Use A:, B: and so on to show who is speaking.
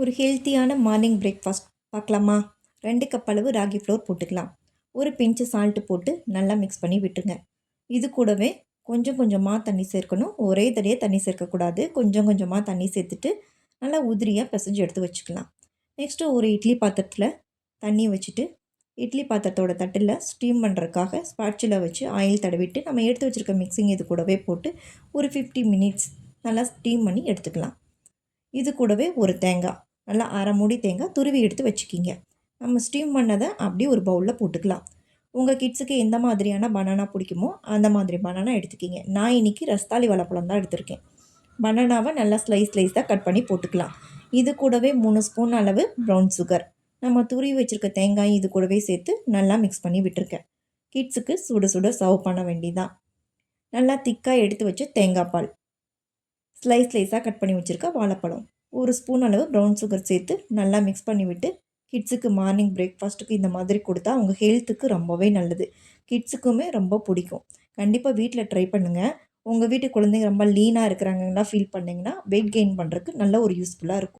A: ஒரு ஹெல்த்தியான morning breakfast பார்க்கலாமா? 2 கப் அளவு ராகி ஃப்ளோர் போட்டுக்கலாம். ஒரு பிஞ்ச் சால்ட் போட்டு நல்லா மிக்ஸ் பண்ணி விட்டுருங்க. இது கூடவே கொஞ்சம் கொஞ்சமாக தண்ணி சேர்க்கணும். ஒரே தடவையாக தண்ணி சேர்க்கக்கூடாது. கொஞ்சம் கொஞ்சமாக தண்ணி சேர்த்துட்டு நல்லா உதிரியாக பிசைஞ்சு எடுத்து வச்சுக்கலாம். நெக்ஸ்ட்டு ஒரு இட்லி பாத்திரத்தில் தண்ணி வச்சுட்டு, இட்லி பாத்திரத்தோட தட்டில் ஸ்டீம் பண்ணுறதுக்காக ஸ்பாட்சில் வச்சு ஆயில் தடவிட்டு நம்ம எடுத்து வச்சுருக்க மிக்சிங் இது கூடவே போட்டு ஒரு 50 மினிட்ஸ் நல்லா ஸ்டீம் பண்ணி எடுத்துக்கலாம். இது கூடவே ஒரு தேங்காய், நல்லா அரை மூடி தேங்காய் துருவி எடுத்து வச்சுக்கிங்க. நம்ம ஸ்டீம் பண்ணதை அப்படியே ஒரு பவுலில் போட்டுக்கலாம். உங்கள் கிட்ஸுக்கு எந்த மாதிரியான பனானா பிடிக்குமோ அந்த மாதிரி பனானா எடுத்துக்கிங்க. நான் இன்றைக்கி ரஸ்தாளி வாழைப்பழம் தான் எடுத்திருக்கேன். பனானாவை நல்லா ஸ்லைஸாக கட் பண்ணி போட்டுக்கலாம். இது கூடவே 3 ஸ்பூன் அளவு ப்ரௌன் சுகர், நம்ம துருவி வச்சுருக்க தேங்காய் இது கூடவே சேர்த்து நல்லா மிக்ஸ் பண்ணி விட்டுருக்கேன். கிட்ஸுக்கு சுட சுட சர்வ் பண்ண வேண்டியதான். நல்லா திக்காக எடுத்து வச்ச தேங்காய் பால், ஸ்லைஸாக கட் பண்ணி வச்சுருக்க வாழைப்பழம், ஒரு ஸ்பூன் அளவு ப்ரௌன் சுகர் சேர்த்து நல்லா மிக்ஸ் பண்ணி விட்டு கிட்ஸுக்கு மார்னிங் பிரேக்ஃபாஸ்ட்டுக்கு இந்த மாதிரி கொடுத்தா அவங்க ஹெல்த்துக்கு ரொம்பவே நல்லது. கிட்ஸுக்குமே ரொம்ப பிடிக்கும். கண்டிப்பாக வீட்டில் ட்ரை பண்ணுங்கள். உங்கள் வீட்டு குழந்தைங்க ரொம்ப லீனாக இருக்கிறாங்கன்னா ஃபீல் பண்ணிங்கன்னா வெயிட் கெயின் பண்ணுறதுக்கு நல்ல ஒரு யூஸ்ஃபுல்லாக இருக்கும்.